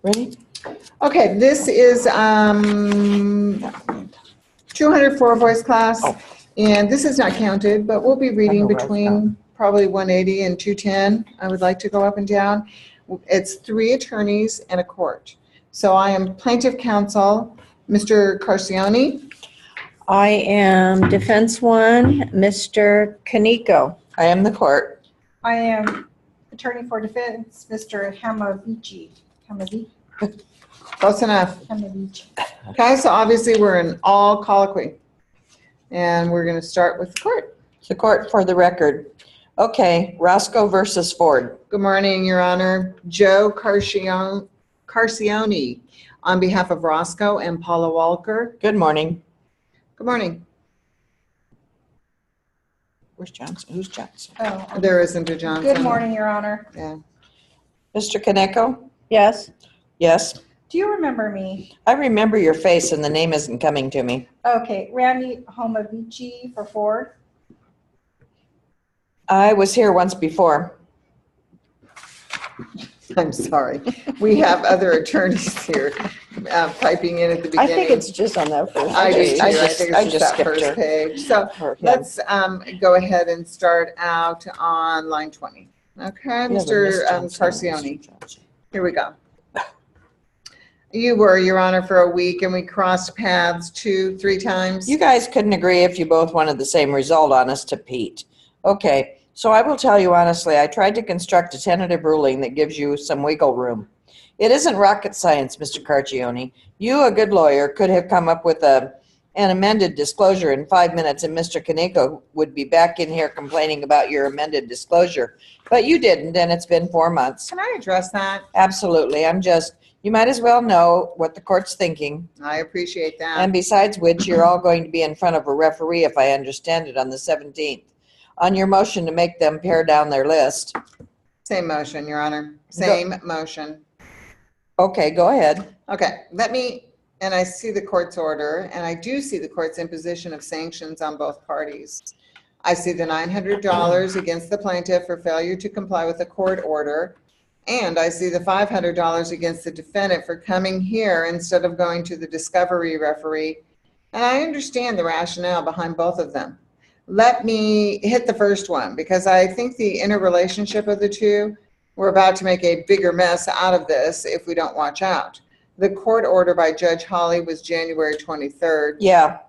Ready? Okay, this is 204 voice class, and this is not counted, but we'll be reading between probably 180 and 210. I would like to go up and down. It's 3 attorneys and a court. So I am plaintiff counsel, Mr. Carcione. I am defense 1, Mr. Kaneko. I am the court. I am attorney for defense, Mr. Hamavici. Close enough. Hamavici. Okay, so obviously we're in all colloquy. And we're going to start with the court. The court for the record. Okay, Roscoe versus Ford. Good morning, Your Honor. Joe Carcione on behalf of Roscoe and Paula Walker. Good morning. Good morning. Where's Johnson? Who's Johnson? Oh, There isn't a Johnson. good morning, Your Honor. Yeah. Mr. Kaneko? Yes. Yes. Do you remember me? I remember your face and the name isn't coming to me. Okay, Randy Hamavici for Ford. I was here once before. I'm sorry. We have other attorneys here piping in at the beginning. I think it's just on that first I page. do too. I think I it's just just that skipped first her. page. So Yeah. let's go ahead and start out on line 20. Okay, Mr. Carcione. Here we go. You were, Your Honor, for a week, and we crossed paths 2-3 times. You guys couldn't agree if you both wanted the same result on us to Pete. Okay, so I will tell you honestly, I tried to construct a tentative ruling that gives you some wiggle room. It isn't rocket science, Mr. Carcione. You, a good lawyer, could have come up with an amended disclosure in 5 minutes, and Mr. Kaneko would be back in here complaining about your amended disclosure. But you didn't, and it's been 4 months. Can I address that? Absolutely. You might as well know what the court's thinking. I appreciate that. And besides which, you're all going to be in front of a referee, if I understand it, on the 17th. On your motion to make them pare down their list. Same motion, Your Honor. Same motion. Okay, go ahead. Okay, and I see the court's order, and I do see the court's imposition of sanctions on both parties. I see the $900 against the plaintiff for failure to comply with the court order, and I see the $500 against the defendant for coming here instead of going to the discovery referee. And I understand the rationale behind both of them. Let me hit the first one, because I think the interrelationship of the two, we're about to make a bigger mess out of this if we don't watch out. The court order by Judge Hawley was January 23rd. Yeah.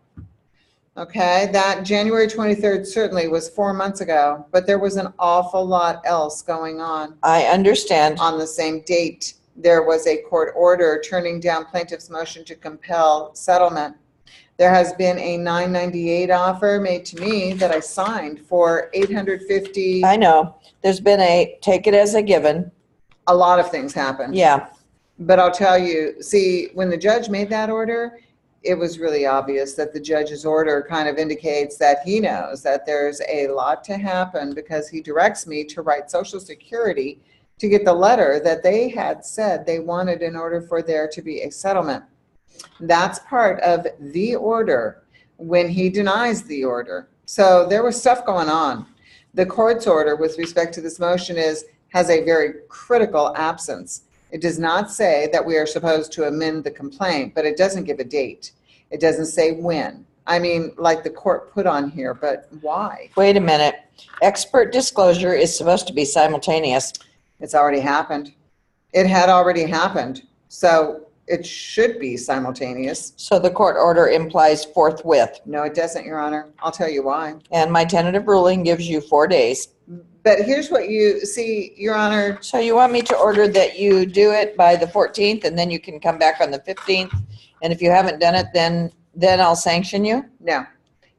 Okay, that January 23rd certainly was 4 months ago, but there was an awful lot else going on. I understand. On the same date, there was a court order turning down plaintiff's motion to compel settlement. There has been a $998 offer made to me that I signed for $850. I know. There's been take it as a given. A lot of things happened. Yeah. But I'll tell you, see, when the judge made that order, it was really obvious that the judge's order kind of indicates that he knows that there's a lot to happen, because he directs me to write Social Security to get the letter that they had said they wanted in order for there to be a settlement. That's part of the order when he denies the order. So there was stuff going on. The court's order with respect to this motion has a very critical absence. It does not say that we are supposed to amend the complaint, but it doesn't give a date. It doesn't say when. I mean, like the court put on here, but why? Wait a minute. Expert disclosure is supposed to be simultaneous. It's already happened. It had already happened. So it should be simultaneous. So the court order implies forthwith. No, it doesn't, Your Honor. I'll tell you why. And my tentative ruling gives you 4 days. But here's what you see, Your Honor. So you want me to order that you do it by the 14th, and then you can come back on the 15th? And if you haven't done it, then I'll sanction you? No.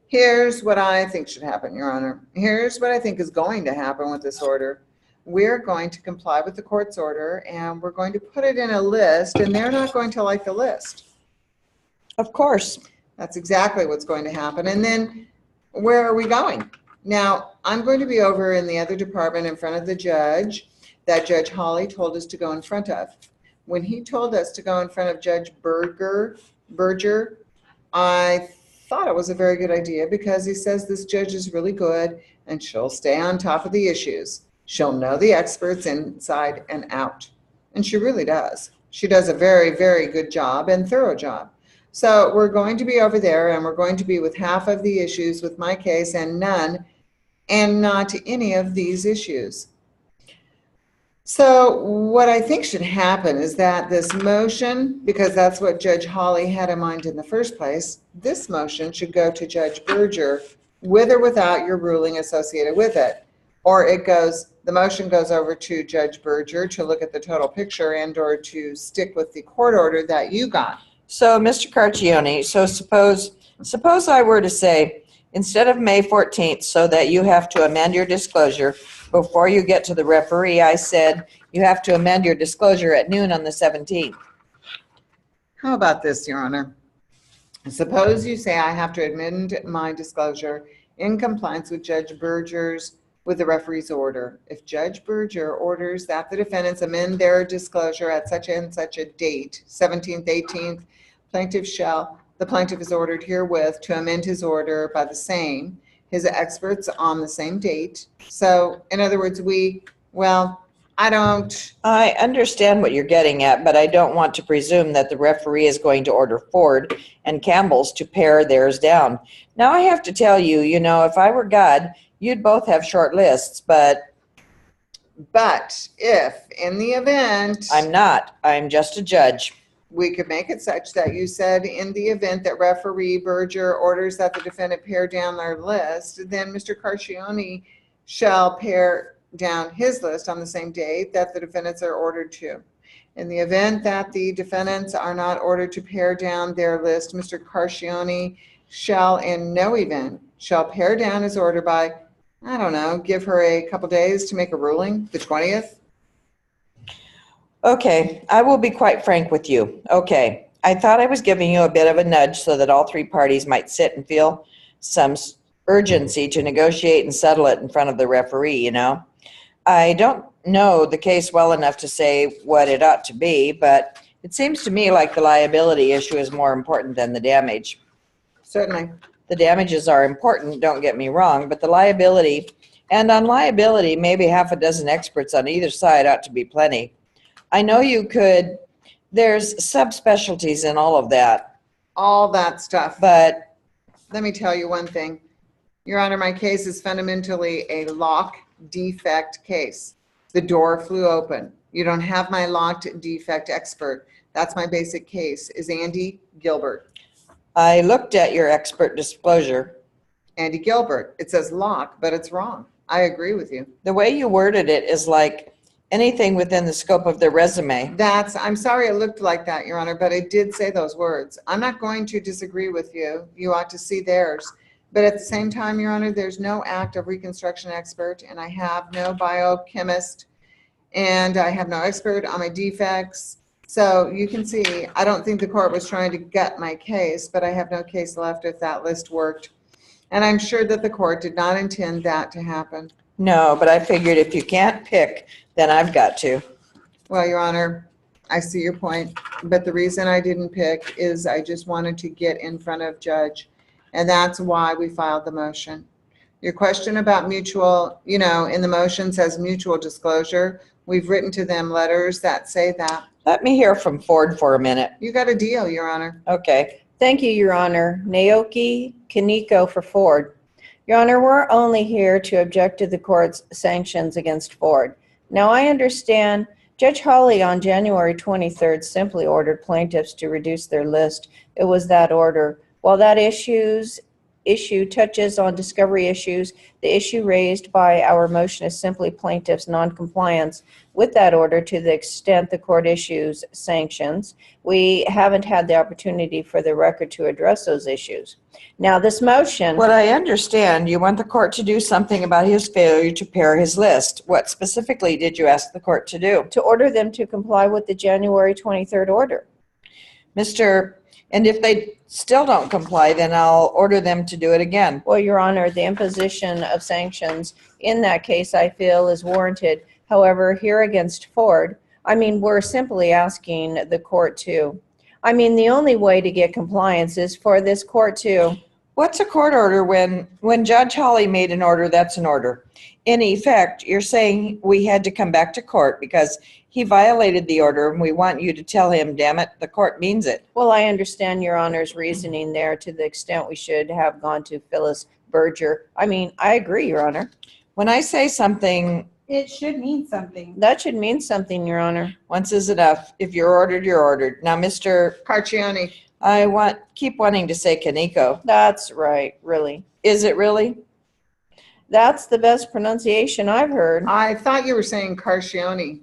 Here's what I think should happen, Your Honor. Here's what I think is going to happen with this order. We're going to comply with the court's order, and we're going to put it in a list, and they're not going to like the list. Of course. That's exactly what's going to happen. And then where are we going? Now, I'm going to be over in the other department in front of the judge that Judge Hawley told us to go in front of. When he told us to go in front of Judge Berger, I thought it was a very good idea, because he says this judge is really good and she'll stay on top of the issues. She'll know the experts inside and out. And she really does. She does a very, very good job and thorough job. So we're going to be over there, and we're going to be with half of the issues with my case and none and not any of these issues. So what I think should happen is that this motion, because that's what Judge Hawley had in mind in the first place, this motion should go to Judge Berger with or without your ruling associated with it. Or the motion goes over to Judge Berger to look at the total picture and or to stick with the court order that you got. So, Mr. Carcione, so suppose I were to say, instead of May 14th, so that you have to amend your disclosure before you get to the referee, I said you have to amend your disclosure at noon on the 17th. How about this, Your Honor? Suppose you say I have to amend my disclosure in compliance with Judge Berger's, with the referee's order. If Judge Berger orders that the defendants amend their disclosure at such and such a date, 17th, 18th, the plaintiff is ordered herewith to amend his order by the same, his experts on the same date. So, in other words, I understand what you're getting at, but I don't want to presume that the referee is going to order Ford and Campbell's to pare theirs down. Now, I have to tell you, if I were God, you'd both have short lists, but if in the event I'm not. I'm just a judge. we could make it such that you said in the event that referee Berger orders that the defendant pare down their list, then Mr. Carcione shall pare down his list on the same date that the defendants are ordered to. In the event that the defendants are not ordered to pare down their list, Mr. Carcione shall in no event shall pare down his order by, give her a couple days to make a ruling, the 20th. Okay, I will be quite frank with you. Okay, I thought I was giving you a bit of a nudge so that all three parties might sit and feel some urgency to negotiate and settle it in front of the referee, I don't know the case well enough to say what it ought to be, but it seems to me like the liability issue is more important than the damage. Certainly. The damages are important, don't get me wrong, but the liability, and on liability, maybe half a dozen experts on either side ought to be plenty. I know there's subspecialties in all of that. All that stuff. But let me tell you one thing. Your Honor, my case is fundamentally a lock defect case. The door flew open. You don't have my locked defect expert. That's my basic case, is Andy Gilbert. I looked at your expert disclosure. Andy Gilbert. It says lock, but it's wrong. I agree with you. The way you worded it is like anything within the scope of their resume. I'm sorry it looked like that, Your Honor, but it did say those words. I'm not going to disagree with you. You ought to see theirs. But at the same time, Your Honor, there's no act of reconstruction expert, and I have no biochemist, and I have no expert on my defects. So you can see, I don't think the court was trying to gut my case, but I have no case left if that list worked. And I'm sure that the court did not intend that to happen. No, but I figured if you can't pick, then I've got to. Well, Your Honor, I see your point, but the reason I didn't pick is I just wanted to get in front of Judge, and that's why we filed the motion. Your question about mutual, in the motion says mutual disclosure. We've written to them letters that say that. Let me hear from Ford for a minute. You got a deal, Your Honor. Okay. Thank you, Your Honor. Naoki Kaneko for Ford. Your Honor, we're only here to object to the court's sanctions against Ford. Now, I understand Judge Hawley on January 23rd simply ordered plaintiffs to reduce their list. It was that order. While that issue touches on discovery issues, the issue raised by our motion is simply plaintiffs' noncompliance with that order to the extent the court issues sanctions. We haven't had the opportunity for the record to address those issues. Now, this motion... What I understand, you want the court to do something about his failure to pare his list. What specifically did you ask the court to do? To order them to comply with the January 23rd order. And if they still don't comply, then I'll order them to do it again. Well, Your Honor, the imposition of sanctions in that case, I feel, is warranted. However, here against Ford, we're simply asking the court to. The only way to get compliance is for this court to. What's a court order when Judge Hawley made an order, that's an order? In effect, you're saying we had to come back to court because He violated the order, and we want you to tell him, damn it, the court means it. Well, I understand Your Honor's reasoning there to the extent we should have gone to Phyllis Berger. I mean, I agree, Your Honor. When I say something, It should mean something. That should mean something, Your Honor. once is enough. If you're ordered, you're ordered. Now, Mr. Carcione, I keep wanting to say Kaneko. That's right, really. Is it really? That's the best pronunciation I've heard. I thought you were saying Carcione.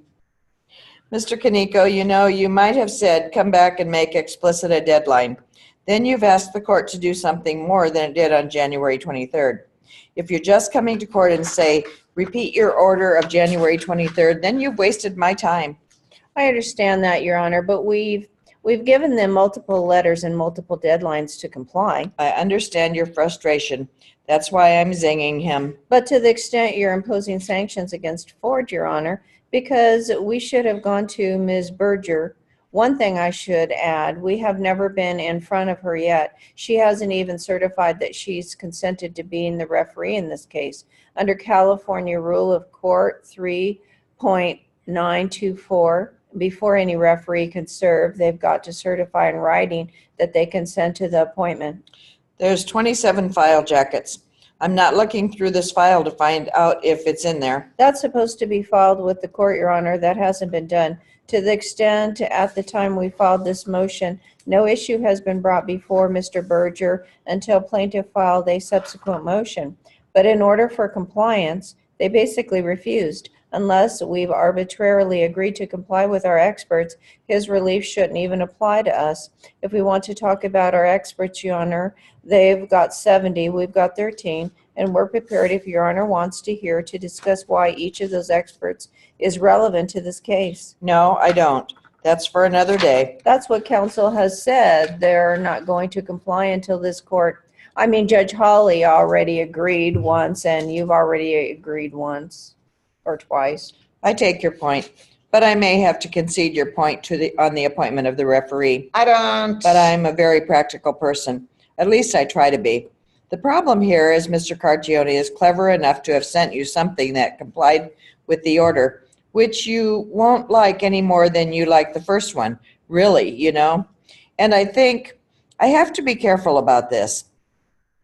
Mr. Kaneko, you know, you might have said, come back and make explicit a deadline. Then you've asked the court to do something more than it did on January 23rd. If you're just coming to court and say, repeat your order of January 23rd, then you've wasted my time. I understand that, Your Honor, but we've given them multiple letters and multiple deadlines to comply. I understand your frustration. That's why I'm zinging him. But to the extent you're imposing sanctions against Ford, Your Honor, because we should have gone to Ms. Berger. One thing I should add, we have never been in front of her yet. She hasn't even certified that she's consented to being the referee in this case. Under California Rule of Court 3.924, before any referee can serve, they've got to certify in writing that they consent to the appointment. There's 27 file jackets. I'm not looking through this file to find out if it's in there. That's supposed to be filed with the court, Your Honor. That hasn't been done. To the extent at the time we filed this motion, no issue has been brought before Mr. Berger until plaintiff filed a subsequent motion. But in order for compliance, they basically refused. Unless we've arbitrarily agreed to comply with our experts, his relief shouldn't even apply to us. If we want to talk about our experts, Your Honor, they've got 70, we've got 13, and we're prepared, if Your Honor wants to hear, to discuss why each of those experts is relevant to this case. No, I don't. That's for another day. That's what counsel has said. They're not going to comply until this court. I mean, Judge Hawley already agreed once, and you've already agreed once or twice. I take your point, but I may have to concede your point on the appointment of the referee. I don't. But I'm a very practical person. At least I try to be. The problem here is Mr. Carcione is clever enough to have sent you something that complied with the order, which you won't like any more than you like the first one, really, you know. And I think I have to be careful about this.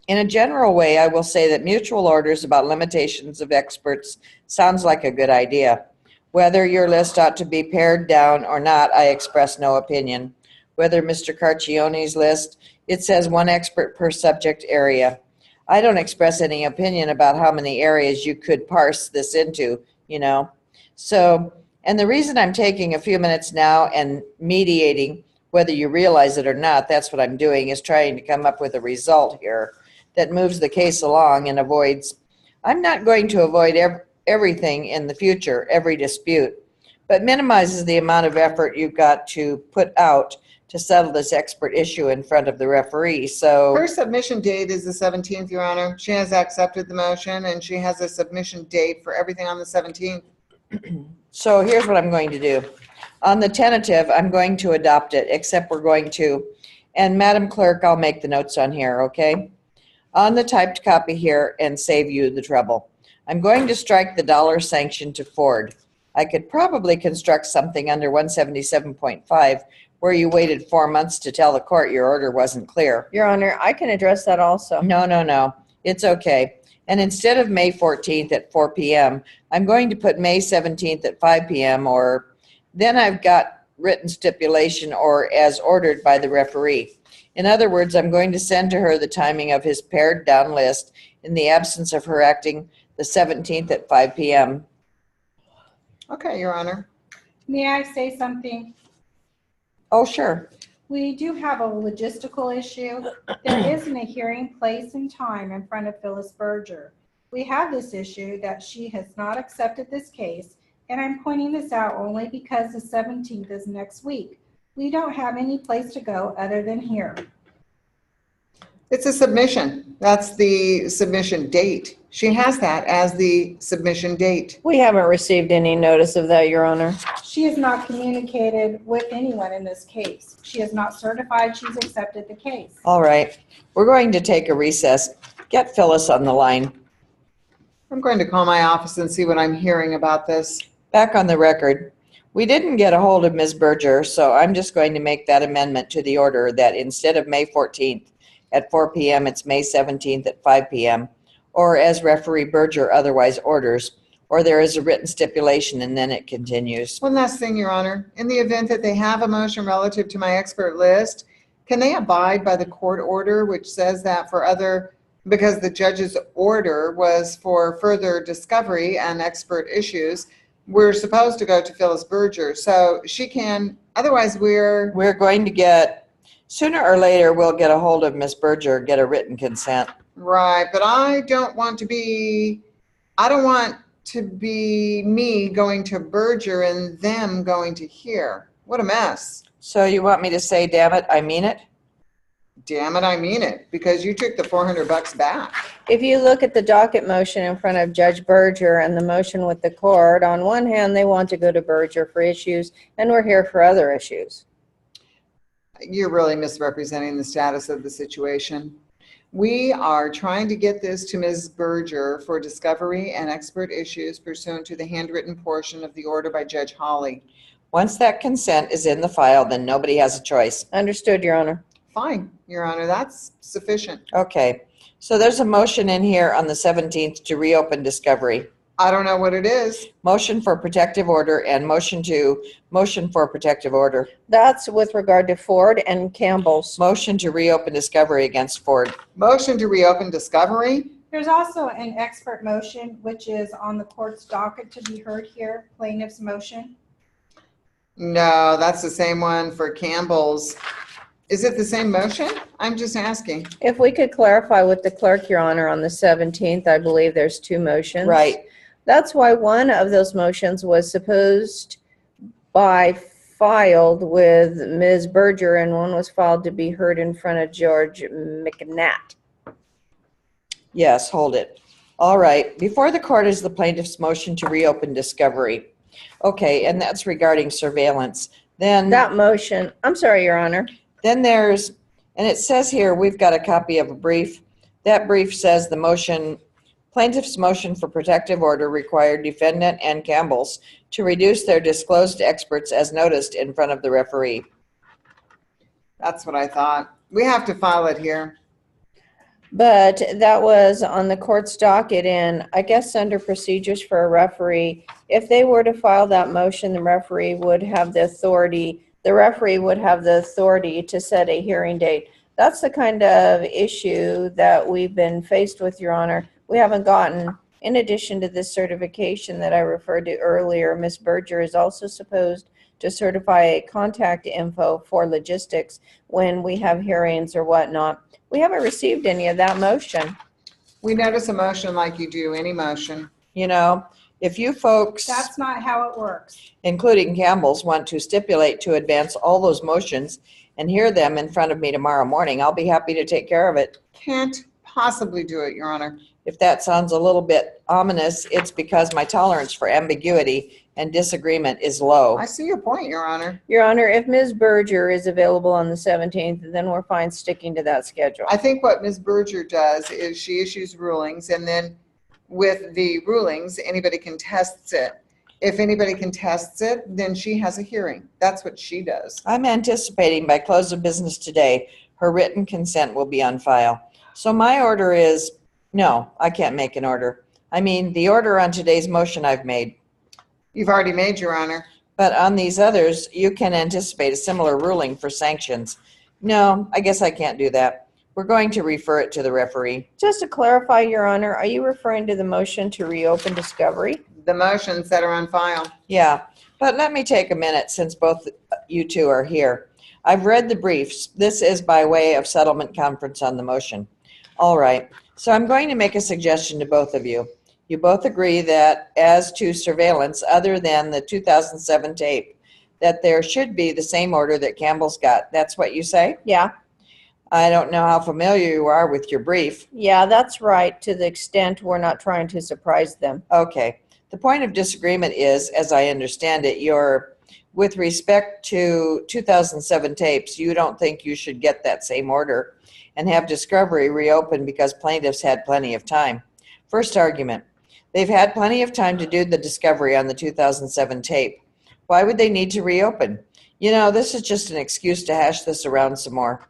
In a general way, I will say that mutual orders about limitations of experts sounds like a good idea. Whether your list ought to be pared down or not, I express no opinion. Whether Mr. Carcione's list, it says one expert per subject area. I don't express any opinion about how many areas you could parse this into, you know. So, and the reason I'm taking a few minutes now and mediating, whether you realize it or not, that's what I'm doing, is trying to come up with a result here that moves the case along and avoids. I'm not going to avoid everything in the future, every dispute, but minimizes the amount of effort you've got to put out to settle this expert issue in front of the referee. So Her submission date is the 17th, Your Honor. She has accepted the motion, and she has a submission date for everything on the 17th. So here's what I'm going to do. On the tentative, I'm going to adopt it, except we're going to, and Madam Clerk, I'll make the notes on here, okay? On the typed copy here and save you the trouble. I'm going to strike the dollar sanction to Ford. I could probably construct something under 177.5 where you waited 4 months to tell the court your order wasn't clear. Your Honor, I can address that also. No. It's okay. And instead of May 14th at 4 p.m., I'm going to put May 17th at 5 p.m. or then I've got written stipulation or as ordered by the referee. In other words, I'm going to send to her the timing of his pared down list in the absence of her acting the 17th at 5 p.m. Okay, Your Honor. May I say something? Oh, sure. We do have a logistical issue. There isn't a hearing place and time in front of Phyllis Berger. We have this issue that she has not accepted this case, and I'm pointing this out only because the 17th is next week. We don't have any place to go other than here. It's a submission. That's the submission date. She has that as the submission date. We haven't received any notice of that, Your Honor. She has not communicated with anyone in this case. She has not certified she's accepted the case. All right. We're going to take a recess. Get Phyllis on the line. I'm going to call my office and see what I'm hearing about this. Back on the record. We didn't get a hold of Ms. Berger, so I'm just going to make that amendment to the order that instead of May 14th at 4 p.m., it's May 17th at 5 p.m., or as referee Berger otherwise orders, or there is a written stipulation and then it continues. One last thing, Your Honor. In the event that they have a motion relative to my expert list, can they abide by the court order which says that for other, because the judge's order was for further discovery and expert issues, we're supposed to go to Phyllis Berger, so she can, otherwise we're going to get, sooner or later, we'll get a hold of Ms. Berger, get a written consent. right, but I don't want to be me going to Berger and them going to here. What a mess. So you want me to say, damn it, I mean it? Damn it, I mean it, because you took the $400 back. If you look at the docket motion in front of Judge Berger and the motion with the court, on one hand, they want to go to Berger for issues, and we're here for other issues. You're really misrepresenting the status of the situation. We are trying to get this to Ms. Berger for discovery and expert issues pursuant to the handwritten portion of the order by Judge Hawley. Once that consent is in the file, then nobody has a choice. Understood, Your Honor. Fine, Your Honor, that's sufficient. Okay, so there's a motion in here on the 17th to reopen discovery. I don't know what it is. Motion for protective order and motion for protective order. That's with regard to Ford and Campbell's. Motion to reopen discovery against Ford. Motion to reopen discovery. There's also an expert motion, which is on the court's docket to be heard here, plaintiff's motion. No, that's the same one for Campbell's. Is it the same motion? I'm just asking. If we could clarify with the clerk, Your Honor, on the 17th, I believe there's two motions. Right. That's why one of those motions was supposed by filed with Ms. Berger and one was filed to be heard in front of George McNatt. Yes, hold it. All right. Before the court is the plaintiff's motion to reopen discovery. Okay, and that's regarding surveillance. Then That motion, I'm sorry, Your Honor. Then there's, and it says here, we've got a copy of a brief. That brief says the motion, plaintiff's motion for protective order required defendant and Campbell's to reduce their disclosed experts as noticed in front of the referee. That's what I thought. We have to file it here. But that was on the court's docket, and I guess under procedures for a referee, if they were to file that motion, the referee would have the authority to set a hearing date. That's the kind of issue that we've been faced with, Your Honor. We haven't gotten, in addition to this certification that I referred to earlier, Ms. Berger is also supposed to certify a contact info for logistics when we have hearings or whatnot. We haven't received any of that motion. We notice a motion like you do any motion. You know, if you folks, That's not how it works. including Campbell's, want to stipulate to advance all those motions and hear them in front of me tomorrow morning, I'll be happy to take care of it. Can't possibly do it, Your Honor. If that sounds a little bit ominous, it's because my tolerance for ambiguity and disagreement is low. I see your point, Your Honor. Your Honor, if Ms. Berger is available on the 17th, then we're fine sticking to that schedule. I think what Ms. Berger does is she issues rulings, and then with the rulings, anybody contests it. If anybody contests it, then she has a hearing. That's what she does. I'm anticipating by close of business today, her written consent will be on file. So my order is, no, I can't make an order. I mean, the order on today's motion I've made. You've already made, Your Honor. But on these others, you can anticipate a similar ruling for sanctions. No, I guess I can't do that. We're going to refer it to the referee. Just to clarify, Your Honor, are you referring to the motion to reopen discovery? The motions that are on file. Yeah, but let me take a minute since both you two are here. I've read the briefs. This is by way of settlement conference on the motion. All right, so I'm going to make a suggestion to both of you. You both agree that as to surveillance, other than the 2007 tape, that there should be the same order that Campbell's got. That's what you say? Yeah. I don't know how familiar you are with your brief. Yeah, that's right, to the extent we're not trying to surprise them. Okay. The point of disagreement is, as I understand it, with respect to 2007 tapes, you don't think you should get that same order and have discovery reopened because plaintiffs had plenty of time. First argument, they've had plenty of time to do the discovery on the 2007 tape. Why would they need to reopen? You know, this is just an excuse to hash this around some more.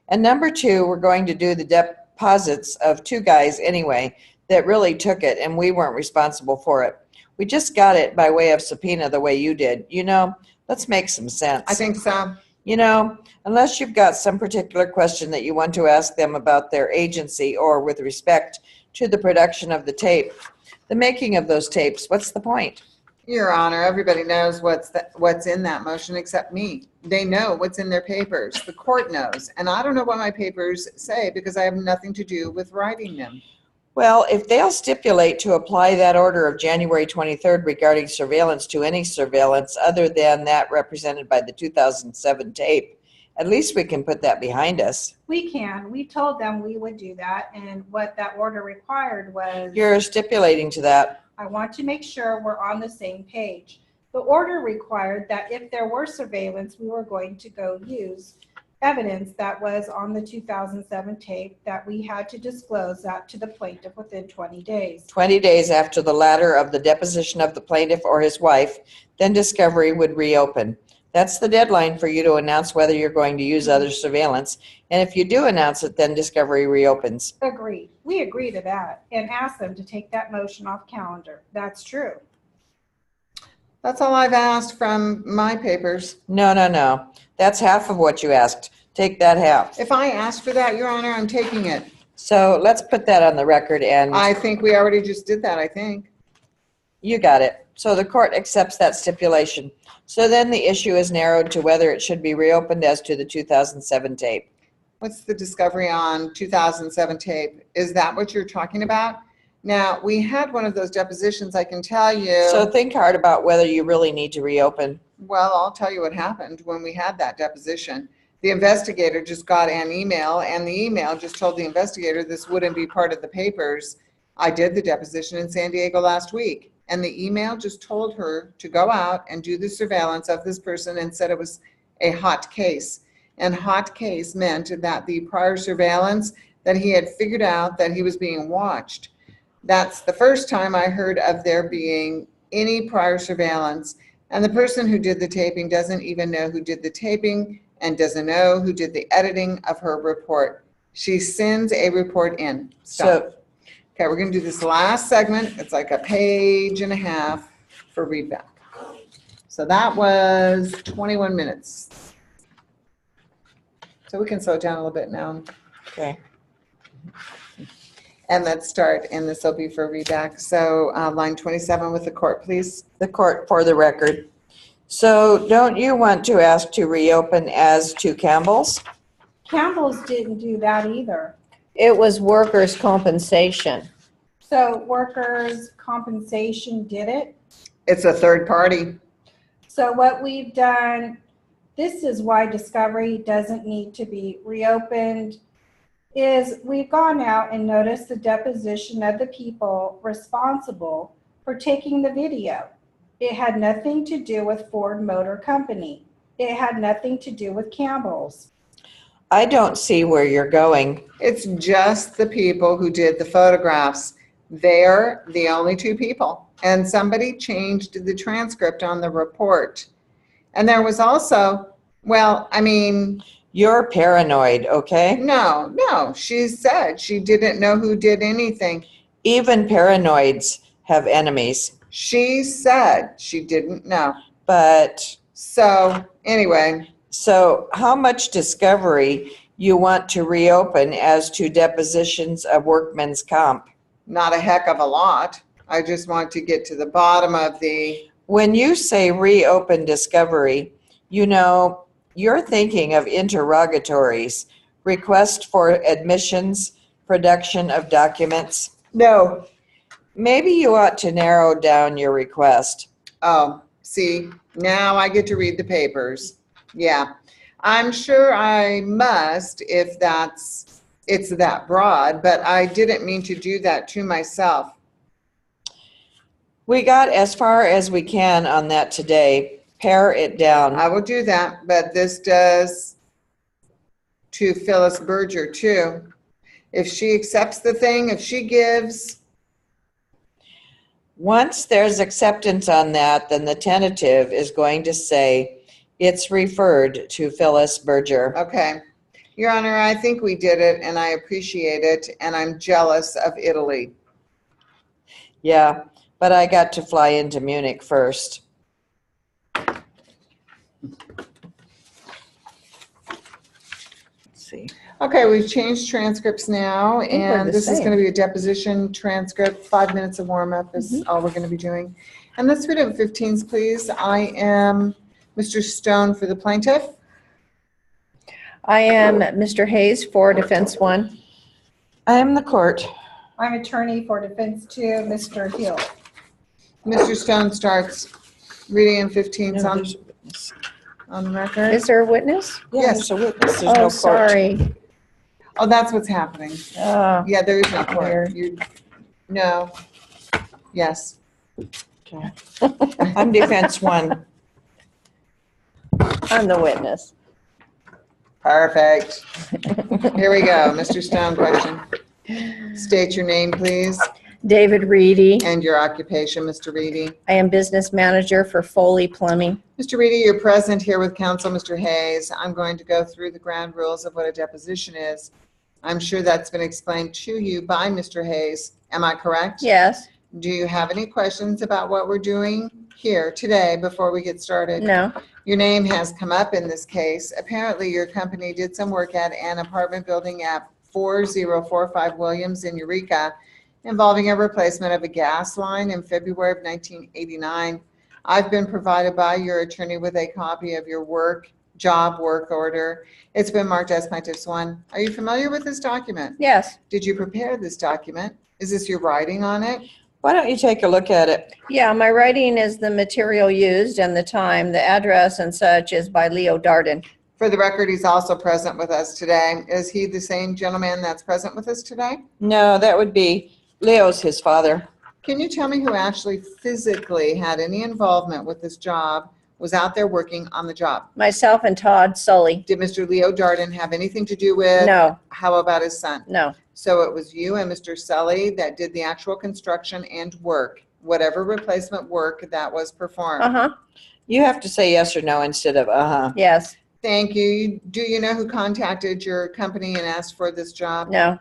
And number two, we're going to do the deposits of two guys anyway that really took it, and we weren't responsible for it. We just got it by way of subpoena the way you did. You know, let's make some sense. I think so. You know, unless you've got some particular question that you want to ask them about their agency or with respect to the production of the tape, the making of those tapes, what's the point? Your Honor, everybody knows what's in that motion except me. They know what's in their papers. The court knows. And I don't know what my papers say because I have nothing to do with writing them. Well, if they'll stipulate to apply that order of January 23rd regarding surveillance to any surveillance other than that represented by the 2007 tape, at least we can put that behind us. We can. We told them we would do that, and what that order required was... You're stipulating to that. I want to make sure we're on the same page. The order required that if there were surveillance, we were going to go use evidence that was on the 2007 tape, that we had to disclose that to the plaintiff within 20 days. 20 days after the latter of the deposition of the plaintiff or his wife, then discovery would reopen. That's the deadline for you to announce whether you're going to use other surveillance. And if you do announce it, then discovery reopens. Agreed. We agree to that and ask them to take that motion off calendar. That's true. That's all I've asked from my papers. No, no, no. That's half of what you asked. Take that half. If I asked for that, Your Honor, I'm taking it. So let's put that on the record, and I think we already just did that, I think. you got it. So the court accepts that stipulation. So then the issue is narrowed to whether it should be reopened as to the 2007 tape. What's the discovery on 2007 tape? Is that what you're talking about? Now, we had one of those depositions, I can tell you. So think hard about whether you really need to reopen. Well, I'll tell you what happened when we had that deposition. The investigator just got an email, and the email just told the investigator this wouldn't be part of the papers. I did the deposition in San Diego last week, and the email just told her to go out and do the surveillance of this person and said it was a hot case. And hot case meant that the prior surveillance, that he had figured out that he was being watched. That's the first time I heard of there being any prior surveillance. And the person who did the taping doesn't even know who did the taping and doesn't know who did the editing of her report. She sends a report in. So Okay, we're going to do this last segment. It's like a page and a half for readback. So that was 21 minutes. So we can slow it down a little bit now. okay. And let's start, and this will be for readback. So line 27 with the court, please. The court for the record. So don't you want to ask to reopen as to Campbell's? Campbell's didn't do that either. It was workers' compensation. So workers' compensation did it. It's a third party. So what we've done, this is why discovery doesn't need to be reopened, is we've gone out and noticed the deposition of the people responsible for taking the video. It had nothing to do with Ford Motor Company. It had nothing to do with Campbell's. I don't see where you're going. It's just the people who did the photographs. They're the only two people. And somebody changed the transcript on the report. And there was also, well, I mean, You're paranoid, okay? no, she said she didn't know who did anything. Even paranoids have enemies. She said she didn't know. But So anyway, so how much discovery you want to reopen as to depositions of workmen's comp? not a heck of a lot. I just want to get to the bottom of the, When you say reopen discovery, you know, you're thinking of interrogatories, request for admissions, production of documents. no. Maybe you ought to narrow down your request. Oh, see, now I get to read the papers. Yeah, I'm sure I must if it's that broad, but I didn't mean to do that to myself. We got as far as we can on that today. Pare it down. I will do that, but this does to Phyllis Berger too. If she accepts the thing, if she gives, Once there's acceptance on that, then the tentative is going to say it's referred to Phyllis Berger. Okay. Your Honor, I think we did it, and I appreciate it, and I'm jealous of Italy. Yeah, but I got to fly into Munich first. Let's see. Okay, we've changed transcripts now, think we're and the this is same. going to be a deposition transcript. 5 minutes of warm-up is all we're going to be doing. And let's read it 15s, please. I am Mr. Stone for the plaintiff. I am Mr. Hayes for defense 1. I am the court. I'm attorney for defense 2, Mr. Hill. Mr. Stone starts reading in 15s No, on, there's a witness. on the record. Is there a witness? Yeah, Yes. there's a witness. There's Oh, no court. sorry. Oh, that's what's happening. Oh, Yeah, there is no court. Weird. You, no. Yes. Okay. I'm defense 1. I'm the witness. Perfect. Here we go. Mr. Stone, question. State your name, please, David Reedy. and your occupation, Mr. Reedy. I am business manager for Foley Plumbing. Mr. Reedy, you're present here with counsel, Mr. Hayes. I'm going to go through the ground rules of what a deposition is. I'm sure that's been explained to you by Mr. Hayes. Am I correct? Yes. Do you have any questions about what we're doing here today before we get started? No. Your name has come up in this case. Apparently, your company did some work at an apartment building at 4045 Williams in Eureka involving a replacement of a gas line in February of 1989. I've been provided by your attorney with a copy of your job work order. It's been marked as Plaintiff's 1. Are you familiar with this document? Yes. Did you prepare this document? Is this your writing on it? Why don't you take a look at it? Yeah, my writing is the material used and the time. The address and such is by Leo Darden. For the record, he's also present with us today. Is he the same gentleman that's present with us today? No, that would be Leo's his father. Can you tell me who actually physically had any involvement with this job, was out there working on the job? Myself and Todd Sully. Did Mr. Leo Darden have anything to do with? No, How about his son? no. So it was you and Mr. Sully that did the actual construction and work, whatever replacement work that was performed. Uh-huh. You have to say yes or no instead of uh-huh. Yes. Thank you. Do you know who contacted your company and asked for this job? No.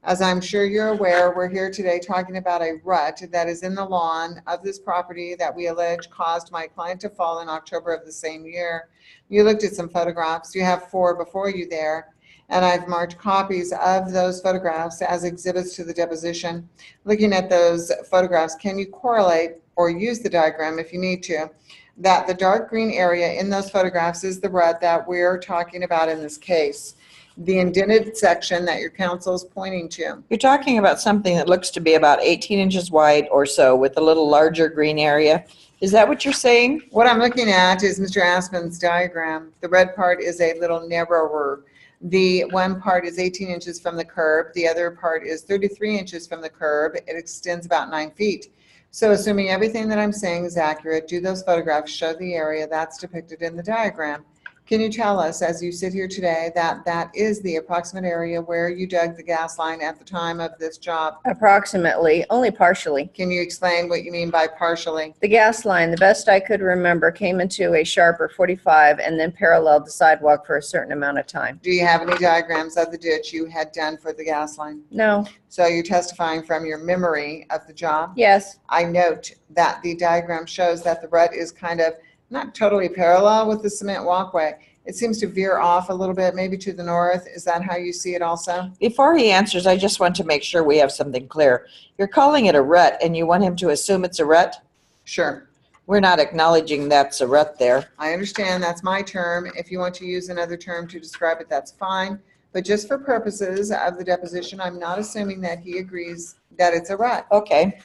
As I'm sure you're aware, we're here today talking about a rut that is in the lawn of this property that we allege caused my client to fall in October of the same year. You looked at some photographs. You have 4 before you there, and I've marked copies of those photographs as exhibits to the deposition. Looking at those photographs, can you correlate or use the diagram if you need to, that the dark green area in those photographs is the rut that we're talking about in this case? The indented section that your counsel is pointing to. You're talking about something that looks to be about 18 inches wide or so with a little larger green area. Is that what you're saying? What I'm looking at is Mr. Aspen's diagram. The red part is a little narrower. The one part is 18 inches from the curb. The other part is 33 inches from the curb. It extends about 9 feet. So assuming everything that I'm saying is accurate, do those photographs show the area that's depicted in the diagram? Can you tell us, as you sit here today, that that is the approximate area where you dug the gas line at the time of this job? Approximately, only partially. Can you explain what you mean by partially? The gas line, the best I could remember, came into a sharper 45 and then paralleled the sidewalk for a certain amount of time. Do you have any diagrams of the ditch you had done for the gas line? No. So you're testifying from your memory of the job? Yes. I note that the diagram shows that the rut is kind of not totally parallel with the cement walkway. It seems to veer off a little bit, maybe to the north. Is that how you see it also? Before he answers, I just want to make sure we have something clear. You're calling it a rut and you want him to assume it's a rut? Sure. We're not acknowledging that's a rut there. I understand that's my term. If you want to use another term to describe it, that's fine. But just for purposes of the deposition, I'm not assuming that he agrees that it's a rut. Okay.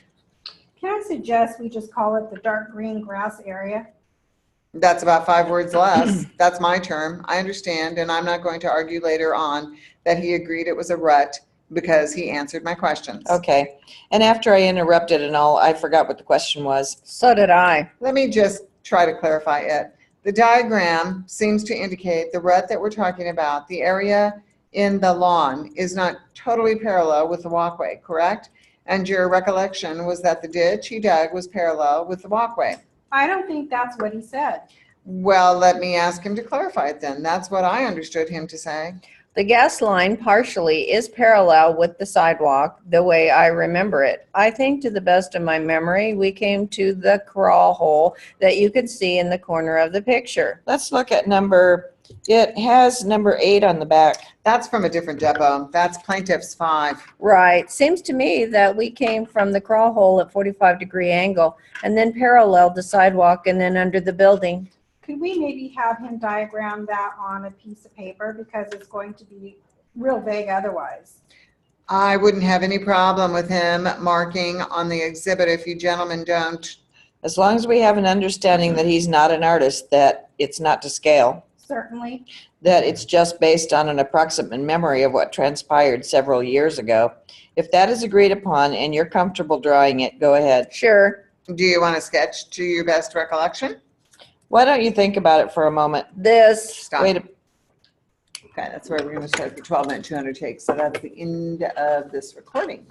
Can I suggest we just call it the dark green grass area? That's about 5 words less. That's my term. I understand, and I'm not going to argue later on that he agreed it was a rut because he answered my questions. Okay. And after I interrupted and all, I forgot what the question was. So did I. Let me just try to clarify it. The diagram seems to indicate the rut that we're talking about, the area in the lawn, is not totally parallel with the walkway, correct? And your recollection was that the ditch he dug was parallel with the walkway. I don't think that's what he said. Well, let me ask him to clarify it then. That's what I understood him to say. The gas line partially is parallel with the sidewalk, the way I remember it. I think to the best of my memory, we came to the crawl hole that you could see in the corner of the picture. Let's look at it has number 8 on the back. That's from a different depot. That's plaintiff's 5. Right. Seems to me that we came from the crawl hole at 45-degree angle and then paralleled the sidewalk and then under the building. Could we maybe have him diagram that on a piece of paper, because it's going to be real vague otherwise? I wouldn't have any problem with him marking on the exhibit if you gentlemen don't. As long as we have an understanding that he's not an artist, that it's not to scale, Certainly. that it's just based on an approximate memory of what transpired several years ago. If that is agreed upon and you're comfortable drawing it, go ahead. Sure. Do you want to sketch to your best recollection? Why don't you think about it for a moment? This. Stop. Wait a Okay, that's where we're going to start the 12-minute 200 takes. So that's the end of this recording.